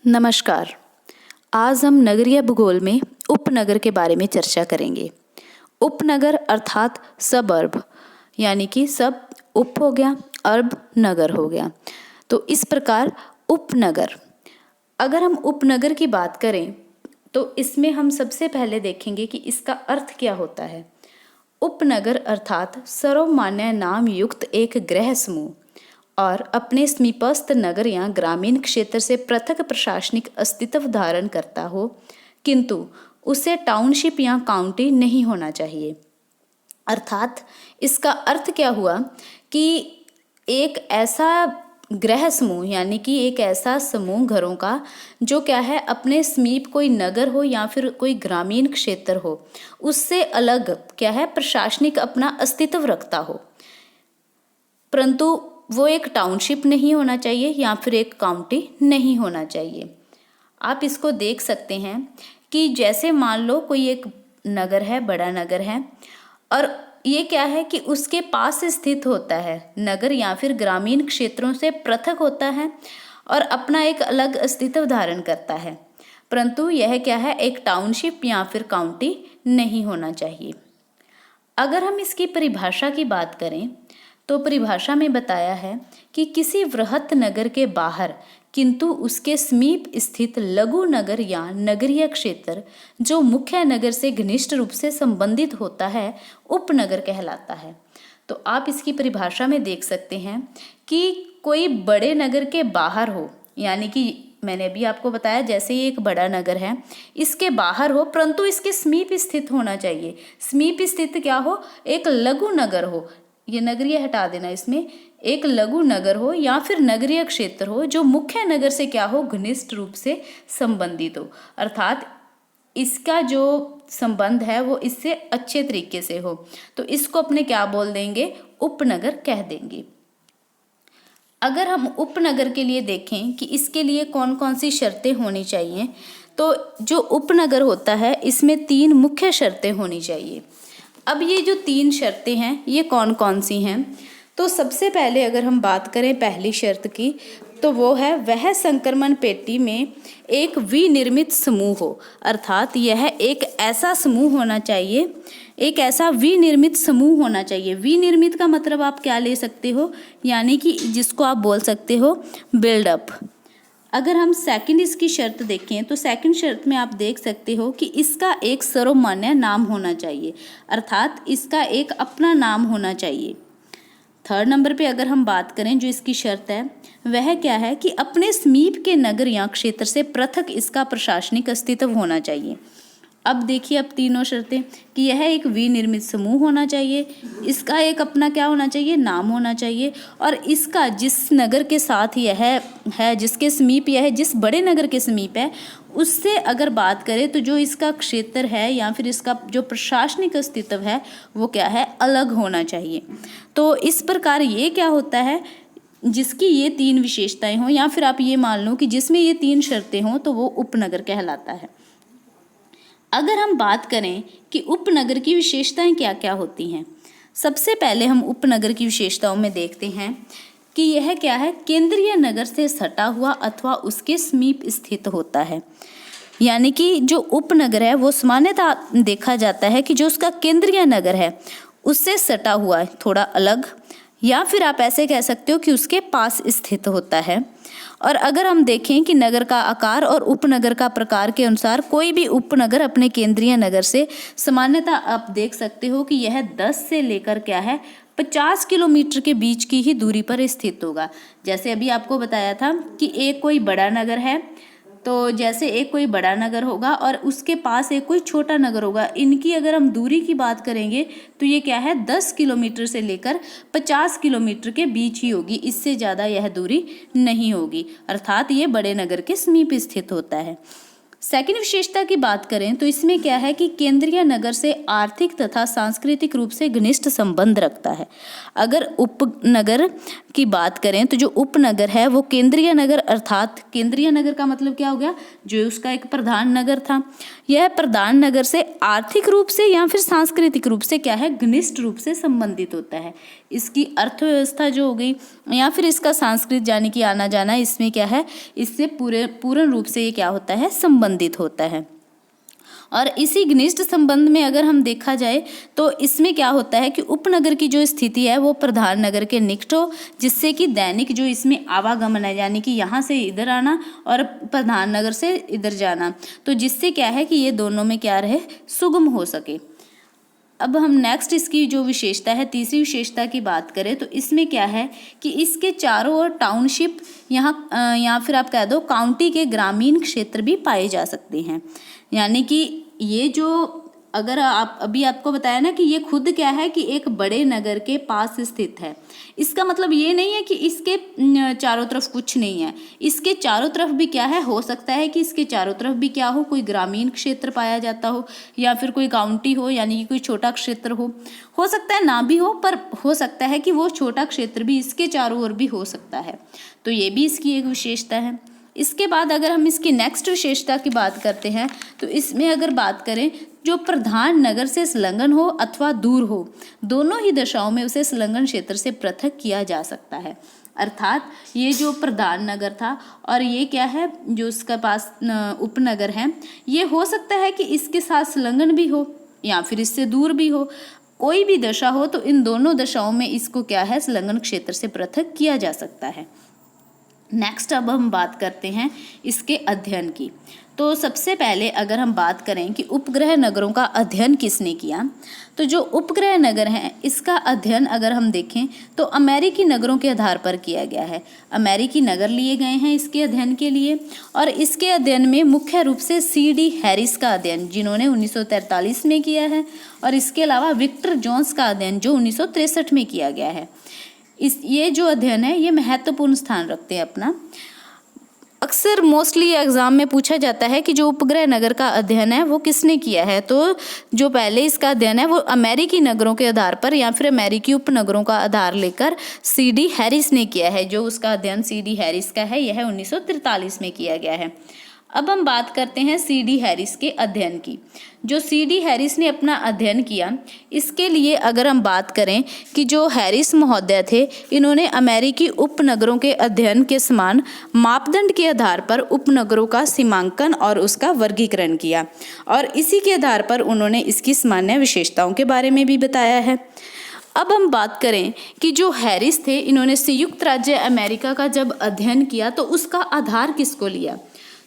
नमस्कार। आज हम नगरीय भूगोल में उपनगर के बारे में चर्चा करेंगे। उपनगर अर्थात सबअर्ब, यानी कि सब उप हो गया, अर्ब नगर हो गया। तो इस प्रकार उपनगर, अगर हम उपनगर की बात करें तो इसमें हम सबसे पहले देखेंगे कि इसका अर्थ क्या होता है। उपनगर अर्थात सर्वमान्य नाम युक्त एक गृह समूह और अपने समीपस्थ नगर या ग्रामीण क्षेत्र से पृथक प्रशासनिक अस्तित्व धारण करता हो, किंतु उसे टाउनशिप या काउंटी नहीं होना चाहिए। अर्थात इसका अर्थ क्या हुआ कि एक ऐसा गृह समूह, यानी कि एक ऐसा समूह घरों का जो क्या है अपने समीप कोई नगर हो या फिर कोई ग्रामीण क्षेत्र हो, उससे अलग क्या है प्रशासनिक अपना अस्तित्व रखता हो, परंतु वो एक टाउनशिप नहीं होना चाहिए या फिर एक काउंटी नहीं होना चाहिए। आप इसको देख सकते हैं कि जैसे मान लो कोई एक नगर है, बड़ा नगर है, और ये क्या है कि उसके पास स्थित होता है नगर या फिर ग्रामीण क्षेत्रों से पृथक होता है और अपना एक अलग अस्तित्व धारण करता है, परंतु यह क्या है एक टाउनशिप या फिर काउंटी नहीं होना चाहिए। अगर हम इसकी परिभाषा की बात करें तो परिभाषा में बताया है कि किसी वृहत नगर के बाहर किंतु उसके समीप स्थित लघु नगर या नगरीय क्षेत्र जो मुख्य नगर से घनिष्ठ रूप से संबंधित होता है उपनगर कहलाता है। तो आप इसकी परिभाषा में देख सकते हैं कि कोई बड़े नगर के बाहर हो, यानी कि मैंने अभी आपको बताया जैसे ये एक बड़ा नगर है, इसके बाहर हो परंतु इसके समीप स्थित होना चाहिए। समीप स्थित क्या हो, एक लघु नगर हो, ये नगरीय हटा देना, इसमें एक लघु नगर हो या फिर नगरीय क्षेत्र हो जो मुख्य नगर से क्या हो घनिष्ठ रूप से संबंधित हो, अर्थात इसका जो संबंध है वो इससे अच्छे तरीके से हो, तो इसको अपने क्या बोल देंगे, उपनगर कह देंगे। अगर हम उपनगर के लिए देखें कि इसके लिए कौन कौन सी शर्तें होनी चाहिए, तो जो उपनगर होता है इसमें 3 मुख्य शर्तें होनी चाहिए। अब ये जो 3 शर्तें हैं ये कौन कौन सी हैं, तो सबसे पहले अगर हम बात करें पहली शर्त की, तो वो है वह संक्रमण पेटी में एक विनिर्मित समूह हो, अर्थात यह एक ऐसा समूह होना चाहिए, एक ऐसा विनिर्मित समूह होना चाहिए। विनिर्मित का मतलब आप क्या ले सकते हो, यानी कि जिसको आप बोल सकते हो बिल्डअप। अगर हम सेकंड इसकी शर्त देखें तो सेकंड शर्त में आप देख सकते हो कि इसका एक सर्वमान्य नाम होना चाहिए, अर्थात इसका एक अपना नाम होना चाहिए। थर्ड नंबर पे अगर हम बात करें जो इसकी शर्त है वह क्या है कि अपने समीप के नगर या क्षेत्र से पृथक इसका प्रशासनिक अस्तित्व होना चाहिए। अब देखिए अब तीनों शर्तें कि यह एक विनिर्मित समूह होना चाहिए, इसका एक अपना क्या होना चाहिए, नाम होना चाहिए, और इसका जिस नगर के साथ यह है, जिसके समीप यह है, जिस बड़े नगर के समीप है, उससे अगर बात करें तो जो इसका क्षेत्र है या फिर इसका जो प्रशासनिक अस्तित्व है वो क्या है, अलग होना चाहिए। तो इस प्रकार ये क्या होता है, जिसकी ये 3 विशेषताएं हों या फिर आप ये मान लो कि जिसमें ये 3 शर्तें हों तो वो उपनगर कहलाता है। अगर हम बात करें कि उपनगर की विशेषताएं क्या क्या होती हैं, सबसे पहले हम उपनगर की विशेषताओं में देखते हैं कि यह क्या है, केंद्रीय नगर से सटा हुआ अथवा उसके समीप स्थित होता है। यानी कि जो उपनगर है वो सामान्यतः देखा जाता है कि जो उसका केंद्रीय नगर है उससे सटा हुआ है, थोड़ा अलग, या फिर आप ऐसे कह सकते हो कि उसके पास स्थित होता है। और अगर हम देखें कि नगर का आकार और उपनगर का प्रकार के अनुसार कोई भी उपनगर अपने केंद्रीय नगर से सामान्यतः आप देख सकते हो कि यह 10 से लेकर क्या है 50 किलोमीटर के बीच की ही दूरी पर स्थित होगा। जैसे अभी आपको बताया था कि एक कोई बड़ा नगर है, तो जैसे एक कोई बड़ा नगर होगा और उसके पास एक कोई छोटा नगर होगा, इनकी अगर हम दूरी की बात करेंगे तो ये क्या है 10 किलोमीटर से लेकर 50 किलोमीटर के बीच ही होगी, इससे ज़्यादा यह दूरी नहीं होगी, अर्थात ये बड़े नगर के समीप स्थित होता है। सेकंड विशेषता की बात करें तो इसमें क्या है कि केंद्रीय नगर से आर्थिक तथा सांस्कृतिक रूप से घनिष्ठ संबंध रखता है। अगर उपनगर की बात करें तो जो उपनगर है वो केंद्रीय नगर, अर्थात केंद्रीय नगर का मतलब क्या हो गया, जो उसका एक प्रधान नगर था, यह प्रधान नगर से आर्थिक रूप से या फिर सांस्कृतिक रूप से क्या है, घनिष्ठ रूप से संबंधित होता है। इसकी अर्थव्यवस्था जो हो गई या फिर इसका सांस्कृतिक यानी कि आना जाना, इसमें क्या है, इससे पूर्ण रूप से ये क्या होता है, संबंधित होता है। और इसी घनिष्ठ संबंध में अगर हम देखा जाए तो इसमें क्या होता है कि उपनगर की जो स्थिति है वो प्रधान नगर के निकट हो, जिससे कि दैनिक जो इसमें आवागमन है यानी कि यहाँ से इधर आना और प्रधान नगर से इधर जाना, तो जिससे क्या है कि ये दोनों में क्या रहे, सुगम हो सके। अब हम नेक्स्ट इसकी जो विशेषता है, तीसरी विशेषता की बात करें तो इसमें क्या है कि इसके चारों ओर टाउनशिप या फिर आप कह दो काउंटी के ग्रामीण क्षेत्र भी पाए जा सकते हैं। यानी कि ये जो अगर आप अभी आपको बताया ना कि ये खुद क्या है कि एक बड़े नगर के पास स्थित है, इसका मतलब ये नहीं है कि इसके चारों तरफ कुछ नहीं है, इसके चारों तरफ भी क्या है, हो सकता है कि इसके चारों तरफ भी क्या हो, कोई ग्रामीण क्षेत्र पाया जाता हो या फिर कोई काउंटी हो यानी कि कोई छोटा क्षेत्र हो सकता है ना भी हो, पर हो सकता है कि वो छोटा क्षेत्र भी इसके चारों ओर भी हो सकता है। तो ये भी इसकी एक विशेषता है। इसके बाद अगर हम इसकी नेक्स्ट विशेषता की बात करते हैं तो इसमें अगर बात करें, जो प्रधान नगर से संलग्न हो अथवा दूर हो, दोनों ही दशाओं में उसे संलग्न क्षेत्र से पृथक किया जा सकता है। अर्थात ये जो प्रधान नगर था और ये क्या है, जो इसके पास उपनगर है, ये हो सकता है कि इसके साथ संलग्न भी हो या फिर इससे दूर भी हो, कोई भी दशा हो तो इन दोनों दशाओं में इसको क्या है, संलग्न क्षेत्र से पृथक किया जा सकता है। नेक्स्ट अब हम बात करते हैं इसके अध्ययन की। तो सबसे पहले अगर हम बात करें कि उपग्रह नगरों का अध्ययन किसने किया, तो जो उपग्रह नगर हैं इसका अध्ययन अगर हम देखें तो अमेरिकी नगरों के आधार पर किया गया है। अमेरिकी नगर लिए गए हैं इसके अध्ययन के लिए, और इसके अध्ययन में मुख्य रूप से C.D. हैरिस का अध्ययन जिन्होंने 1943 में किया है, और इसके अलावा विक्टर जोन्स का अध्ययन जो 1963 में किया गया है। ये जो अध्ययन है ये महत्वपूर्ण स्थान रखते हैं अपना। अक्सर मोस्टली एग्जाम में पूछा जाता है कि जो उपग्रह नगर का अध्ययन है वो किसने किया है, तो जो पहले इसका अध्ययन है वो अमेरिकी नगरों के आधार पर या फिर अमेरिकी उपनगरों का आधार लेकर C.D. हैरिस ने किया है। जो उसका अध्ययन C.D. हैरिस का है यह 1943 में किया गया है। अब हम बात करते हैं C.D. हैरिस के अध्ययन की। जो C.D. हैरिस ने अपना अध्ययन किया, इसके लिए अगर हम बात करें कि जो हैरिस महोदय थे, इन्होंने अमेरिकी उपनगरों के अध्ययन के समान मापदंड के आधार पर उपनगरों का सीमांकन और उसका वर्गीकरण किया, और इसी के आधार पर उन्होंने इसकी सामान्य विशेषताओं के बारे में भी बताया है। अब हम बात करें कि जो हैरिस थे, इन्होंने संयुक्त राज्य अमेरिका का जब अध्ययन किया तो उसका आधार किसको लिया,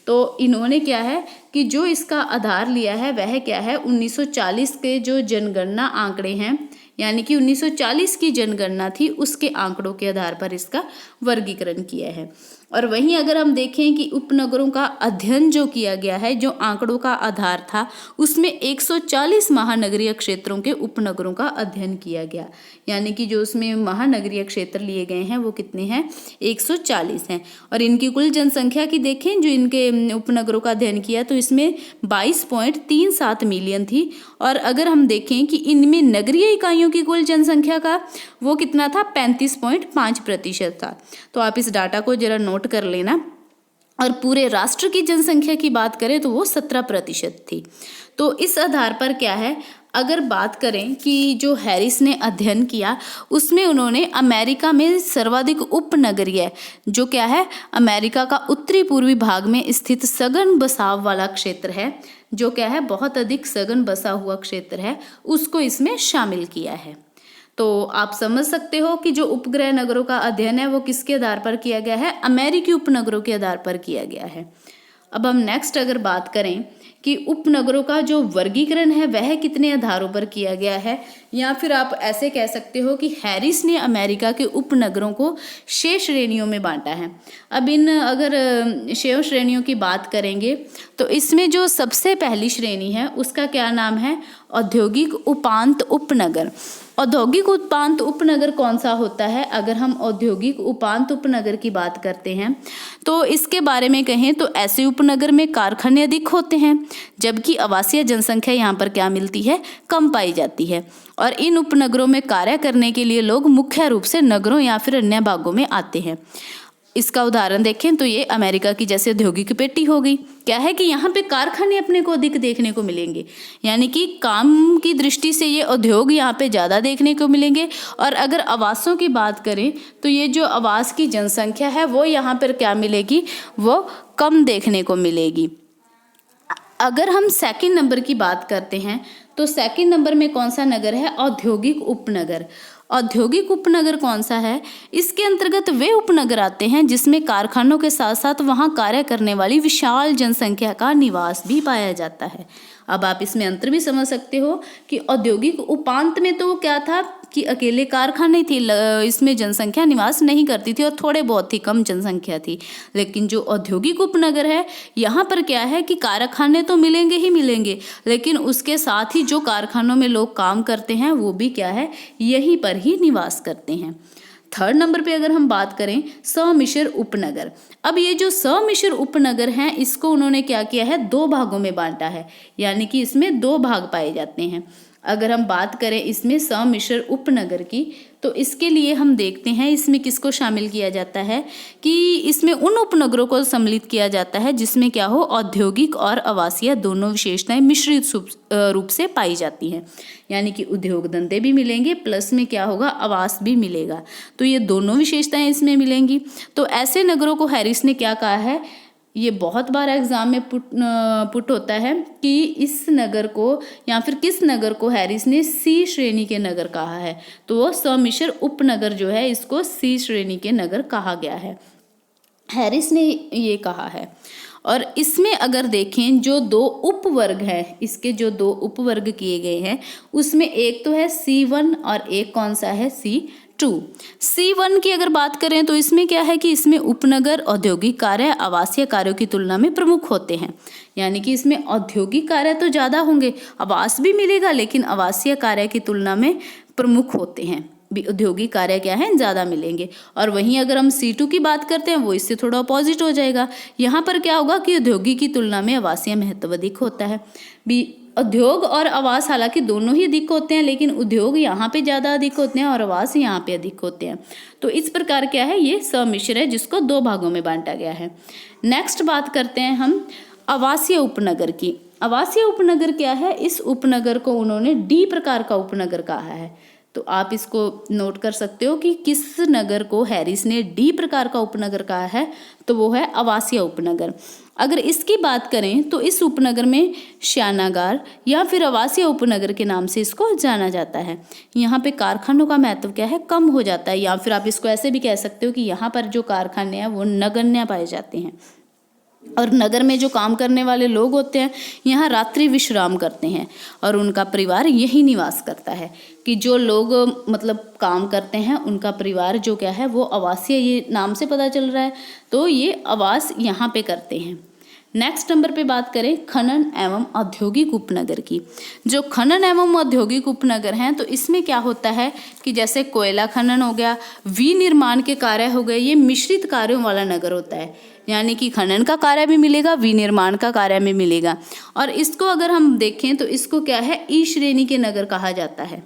तो इन्होंने क्या है कि जो इसका आधार लिया है वह क्या है, 1940 के जो जनगणना आंकड़े हैं, यानी कि 1940 की जनगणना थी उसके आंकड़ों के आधार पर इसका वर्गीकरण किया है। और वहीं अगर हम देखें कि उपनगरों का अध्ययन जो किया गया है, जो आंकड़ों का आधार था, उसमें 140 महानगरीय क्षेत्रों के उपनगरों का अध्ययन किया गया, यानी कि जो उसमें महानगरीय क्षेत्र लिए गए हैं वो कितने हैं, 140 हैं। और इनकी कुल जनसंख्या की देखें, जो इनके उपनगरों का अध्ययन किया तो इसमें 22.37 मिलियन थी। और अगर हम देखें कि इनमें नगरीय इकाइयों की कुल जनसंख्या का वो कितना था, 35.5% था। तो आप इस डाटा को जरा नोट कर लेना। और पूरे राष्ट्र की जनसंख्या की बात करें तो वो 17% थी। तो इस आधार पर क्या है, अगर बात करें कि जो हैरिस ने अध्ययन किया उसमें उन्होंने अमेरिका में सर्वाधिक उपनगरीय, जो क्या है अमेरिका का उत्तरी पूर्वी भाग में स्थित सघन बसाव वाला क्षेत्र है, जो क्या है बहुत अधिक सघन बसा हुआ क्षेत्र है, उसको इसमें शामिल किया है। तो आप समझ सकते हो कि जो उपग्रह नगरों का अध्ययन है वो किसके आधार पर किया गया है, अमेरिकी उपनगरों के आधार पर किया गया है। अब हम नेक्स्ट अगर बात करें कि उपनगरों का जो वर्गीकरण है वह कितने आधारों पर किया गया है, या फिर आप ऐसे कह सकते हो कि हैरिस ने अमेरिका के उपनगरों को 6 श्रेणियों में बांटा है। अब इन अगर 6 श्रेणियों की बात करेंगे तो इसमें जो सबसे पहली श्रेणी है उसका क्या नाम है, औद्योगिक उपांत उपनगर। औद्योगिक उपांत उपनगर कौन सा होता है, अगर हम औद्योगिक उपांत उपनगर की बात करते हैं तो इसके बारे में कहें तो ऐसे उपनगर में कारखाने अधिक होते हैं, जबकि आवासीय जनसंख्या यहाँ पर क्या मिलती है, कम पाई जाती है। और इन उपनगरों में कार्य करने के लिए लोग मुख्य रूप से नगरों या फिर अन्य भागों में आते हैं। इसका उदाहरण देखें तो ये अमेरिका की जैसे औद्योगिक पेटी हो गई। क्या है कि यहाँ पे कारखाने अपने को अधिक देखने को मिलेंगे, यानी कि काम की दृष्टि से ये उद्योग यहाँ पे ज़्यादा देखने को मिलेंगे। और अगर आवासों की बात करें तो ये जो आवास की जनसंख्या है वो यहाँ पर क्या मिलेगी, वो कम देखने को मिलेगी। अगर हम सेकंड नंबर की बात करते हैं तो सेकंड नंबर में कौन सा नगर है, औद्योगिक उपनगर। औद्योगिक उपनगर कौन सा है, इसके अंतर्गत वे उपनगर आते हैं जिसमें कारखानों के साथ साथ वहां कार्य करने वाली विशाल जनसंख्या का निवास भी पाया जाता है। अब आप इसमें अंतर भी समझ सकते हो कि औद्योगिक उपांत में तो क्या था कि अकेले कारखाने थी, इसमें जनसंख्या निवास नहीं करती थी और थोड़े बहुत ही कम जनसंख्या थी। लेकिन जो औद्योगिक उपनगर है यहाँ पर क्या है कि कारखाने तो मिलेंगे ही मिलेंगे, लेकिन उसके साथ ही जो कारखानों में लोग काम करते हैं वो भी क्या है, यहीं पर ही निवास करते हैं। थर्ड नंबर पे अगर हम बात करें सम्मिश्र उपनगर। अब ये जो सम्मिश्र उपनगर हैं इसको उन्होंने क्या किया है, दो भागों में बांटा है, यानी कि इसमें दो भाग पाए जाते हैं। अगर हम बात करें इसमें सम्मिश्र उपनगर की तो इसके लिए हम देखते हैं इसमें किसको शामिल किया जाता है कि इसमें उन उपनगरों को सम्मिलित किया जाता है जिसमें क्या हो, औद्योगिक और आवासीय दोनों विशेषताएं मिश्रित रूप से पाई जाती हैं। यानी कि उद्योग धंधे भी मिलेंगे प्लस में क्या होगा, आवास भी मिलेगा। तो ये दोनों विशेषताएं इसमें मिलेंगी। तो ऐसे नगरों को हैरिस ने क्या कहा है, ये बहुत बार एग्जाम में पुट होता है कि इस नगर को या फिर किस नगर को हैरिस ने सी श्रेणी के नगर कहा है। तो वो सम्मिश्र उपनगर जो है इसको सी श्रेणी के नगर कहा गया है, हैरिस ने ये कहा है। और इसमें अगर देखें जो दो उपवर्ग हैं, इसके जो दो उपवर्ग किए गए हैं उसमें एक तो है C1 और एक कौन सा है, C2। C1 की अगर बात करें तो इसमें क्या है कि इसमें उपनगर औद्योगिक कार्य आवासीय कार्यों की तुलना में प्रमुख होते हैं। यानी कि इसमें औद्योगिक कार्य तो ज़्यादा होंगे, आवास भी मिलेगा लेकिन आवासीय कार्य की तुलना में प्रमुख होते हैं, औद्योगिक कार्य क्या है, ज़्यादा मिलेंगे। और वहीं अगर हम C2 की बात करते हैं वो इससे थोड़ा अपोजिट हो जाएगा। यहाँ पर क्या होगा कि औद्योगिक की तुलना में आवासीय महत्व अधिक होता है। उद्योग और आवास हालांकि दोनों ही अधिक होते हैं, लेकिन उद्योग यहाँ पे ज़्यादा अधिक होते हैं और आवास यहाँ पे अधिक होते हैं। तो इस प्रकार क्या है, ये सम्मिश्र है जिसको दो भागों में बांटा गया है। नेक्स्ट बात करते हैं हम आवासीय उपनगर की। आवासीय उपनगर क्या है, इस उपनगर को उन्होंने D प्रकार का उपनगर कहा है। तो आप इसको नोट कर सकते हो कि किस नगर को हैरिस ने D प्रकार का उपनगर कहा है, तो वो है आवासीय उपनगर। अगर इसकी बात करें तो इस उपनगर में शयनागार या फिर आवासीय उपनगर के नाम से इसको जाना जाता है। यहाँ पे कारखानों का महत्व क्या है, कम हो जाता है, या फिर आप इसको ऐसे भी कह सकते हो कि यहाँ पर जो कारखाने हैं वो नगण्य पाए जाते हैं। और नगर में जो काम करने वाले लोग होते हैं यहाँ रात्रि विश्राम करते हैं और उनका परिवार यही निवास करता है। कि जो लोग मतलब काम करते हैं उनका परिवार जो क्या है वो आवासीय, ये नाम से पता चल रहा है, तो ये आवास यहाँ पे करते हैं। नेक्स्ट नंबर पे बात करें खनन एवं औद्योगिक उपनगर की। जो खनन एवं औद्योगिक उपनगर हैं तो इसमें क्या होता है कि जैसे कोयला खनन हो गया, विनिर्माण के कार्य हो गए, ये मिश्रित कार्यों वाला नगर होता है। यानी कि खनन का कार्य भी मिलेगा, विनिर्माण का कार्य भी मिलेगा। और इसको अगर हम देखें तो इसको क्या है, ई श्रेणी के नगर कहा जाता है,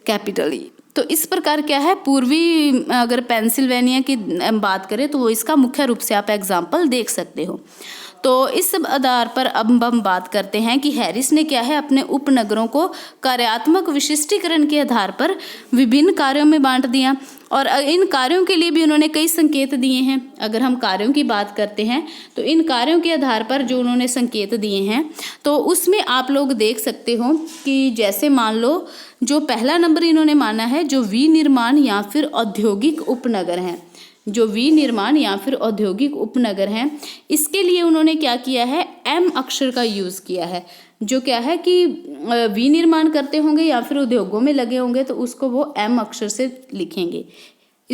कैपिटल ई। तो इस प्रकार क्या है, पूर्वी अगर पेंसिल्वेनिया की बात करें तो वो इसका मुख्य रूप से आप एग्जाम्पल देख सकते हो। तो इस आधार पर अब हम बात करते हैं कि हैरिस ने क्या है, अपने उपनगरों को कार्यात्मक विशिष्टीकरण के आधार पर विभिन्न कार्यों में बांट दिया और इन कार्यों के लिए भी उन्होंने कई संकेत दिए हैं। अगर हम कार्यों की बात करते हैं तो इन कार्यों के आधार पर जो उन्होंने संकेत दिए हैं तो उसमें आप लोग देख सकते हो कि जैसे मान लो जो पहला नंबर इन्होंने माना है जो विनिर्माण या फिर औद्योगिक उपनगर हैं, जो विनिर्माण या फिर औद्योगिक उपनगर हैं, इसके लिए उन्होंने क्या किया है, एम अक्षर का यूज़ किया है। जो क्या है कि विनिर्माण करते होंगे या फिर उद्योगों में लगे होंगे तो उसको वो एम अक्षर से लिखेंगे।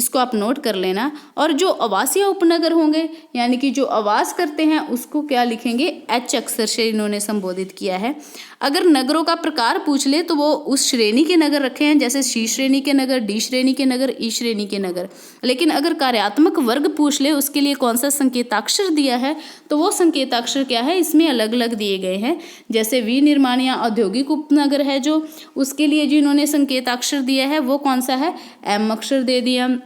इसको आप नोट कर लेना। और जो आवासीय उपनगर होंगे यानी कि जो आवास करते हैं उसको क्या लिखेंगे, एच अक्षर से इन्होंने संबोधित किया है। अगर नगरों का प्रकार पूछ ले तो वो उस श्रेणी के नगर रखे हैं, जैसे सी श्रेणी के नगर, डी श्रेणी के नगर, ई श्रेणी के नगर। लेकिन अगर कार्यात्मक वर्ग पूछ ले उसके लिए कौन सा संकेताक्षर दिया है, तो वो संकेताक्षर क्या है, इसमें अलग अलग दिए गए हैं। जैसे विनिर्माण या औद्योगिक उपनगर है जो, उसके लिए जो इन्होंने संकेताक्षर दिया है वो कौन सा है, एम अक्षर दे दिया।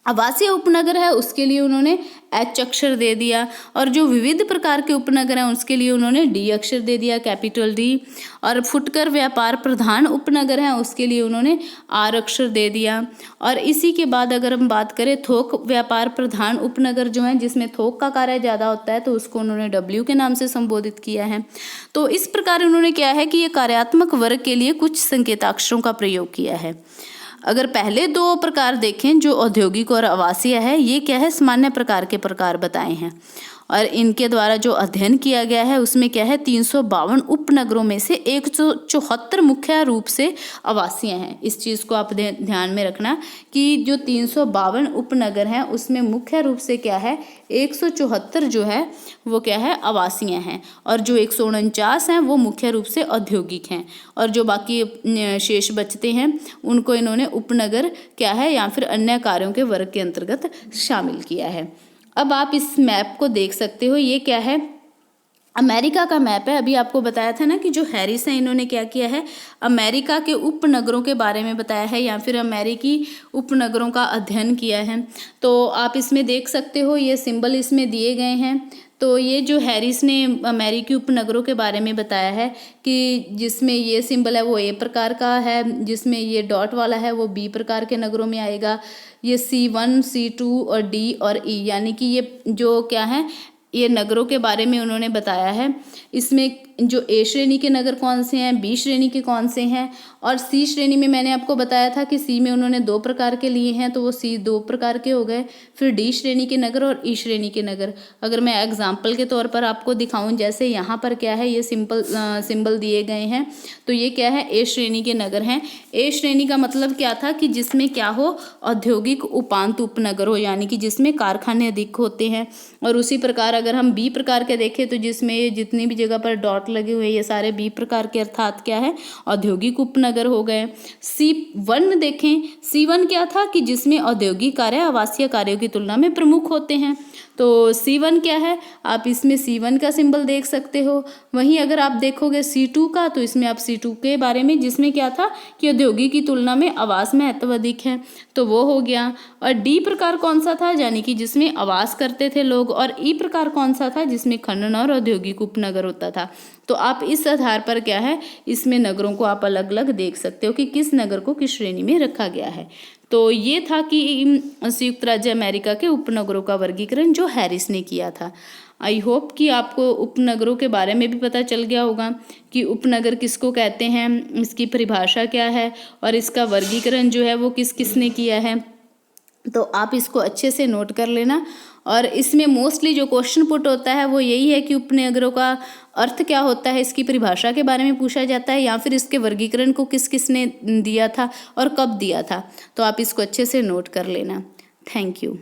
आवासीय उपनगर है उसके लिए उन्होंने एच अक्षर दे दिया। और जो विविध प्रकार के उपनगर हैं उसके लिए उन्होंने डी अक्षर दे दिया, कैपिटल डी। और फुटकर व्यापार प्रधान उपनगर हैं उसके लिए उन्होंने आर अक्षर दे दिया। और इसी के बाद अगर हम बात करें थोक व्यापार प्रधान उपनगर जो है, जिसमें थोक का कार्य ज़्यादा होता है, तो उसको उन्होंने डब्ल्यू के नाम से संबोधित किया है। तो इस प्रकार उन्होंने क्या है कि ये कार्यात्मक वर्ग के लिए कुछ संकेताक्षरों का प्रयोग किया है। अगर पहले दो प्रकार देखें जो औद्योगिक और आवासीय है, ये क्या है, सामान्य प्रकार के प्रकार बताए हैं। और इनके द्वारा जो अध्ययन किया गया है उसमें क्या है, 352 उपनगरों में से 174 मुख्य रूप से आवासीय हैं। इस चीज़ को आप ध्यान में रखना कि जो 352 उपनगर हैं उसमें मुख्य रूप से क्या है, 174 जो है वो क्या है, आवासीय हैं। और जो 149 हैं वो मुख्य रूप से औद्योगिक हैं। और जो बाकी शेष बचते हैं उनको इन्होंने उपनगर क्या है या फिर अन्य कार्यों के वर्ग के अंतर्गत शामिल किया है। अब आप इस मैप को देख सकते हो, ये क्या है, अमेरिका का मैप है। अभी आपको बताया था ना कि जो हैरिस हैं इन्होंने क्या किया है, अमेरिका के उपनगरों के बारे में बताया है या फिर अमेरिकी उपनगरों का अध्ययन किया है। तो आप इसमें देख सकते हो ये सिंबल इसमें दिए गए हैं। तो ये जो हैरिस ने अमेरिकी उपनगरों के बारे में बताया है कि जिसमें ये सिंबल है वो ए प्रकार का है, जिसमें ये डॉट वाला है वो बी प्रकार के नगरों में आएगा। ये C1, C2 और D और E यानी कि ये जो क्या है, ये नगरों के बारे में उन्होंने बताया है। इसमें जो ए श्रेणी के नगर कौन से हैं, बी श्रेणी के कौन से हैं, और सी श्रेणी में मैंने आपको बताया था कि सी में उन्होंने 2 प्रकार के लिए हैं, तो वो सी 2 प्रकार के हो गए। फिर डी श्रेणी के नगर और ई श्रेणी के नगर। अगर मैं एग्जाम्पल के तौर पर आपको दिखाऊं, जैसे यहाँ पर क्या है, ये सिंबल दिए गए हैं, तो ये क्या है, ए श्रेणी के नगर हैं। ए श्रेणी का मतलब क्या था कि जिसमें क्या हो, औद्योगिक उपांत उपनगर हो, यानी कि जिसमें कारखाने अधिक होते हैं। और उसी प्रकार अगर हम बी प्रकार के देखें तो जिसमें जितनी भी जगह पर डॉट लगे हुए ये सारे बी प्रकार के अर्थात क्या है, औद्योगिक उपनगर हो गए। C1 देखें, C1 क्या था कि जिसमें औद्योगिक कार्य आवासीय कार्यों की तुलना में प्रमुख होते हैं। तो C1 क्या है, आप इसमें C1 का सिंबल देख सकते हो। वहीं अगर आप देखोगे C2 का, तो इसमें आप C2 के बारे में, जिसमें क्या था कि औद्योगिक की तुलना में आवास महत्व अधिक है, तो वो हो गया। और डी प्रकार कौन सा था, यानी कि जिसमें आवास करते थे लोग। और ई प्रकार कौन सा था, जिसमें खनन और औद्योगिक उपनगर होता था। तो आप इस आधार पर क्या है, इसमें नगरों को आप अलग अलग देख सकते हो कि किस नगर को किस श्रेणी में रखा गया है। तो ये था कि संयुक्त राज्य अमेरिका के उपनगरों का वर्गीकरण जो हैरिस ने किया था। आई होप कि आपको उपनगरों के बारे में भी पता चल गया होगा कि उपनगर किसको कहते हैं, इसकी परिभाषा क्या है और इसका वर्गीकरण जो है वो किस किसने किया है। तो आप इसको अच्छे से नोट कर लेना। और इसमें मोस्टली जो क्वेश्चन पुट होता है वो यही है कि उपनगरों का अर्थ क्या होता है, इसकी परिभाषा के बारे में पूछा जाता है, या फिर इसके वर्गीकरण को किस किसने दिया था और कब दिया था। तो आप इसको अच्छे से नोट कर लेना। Thank you.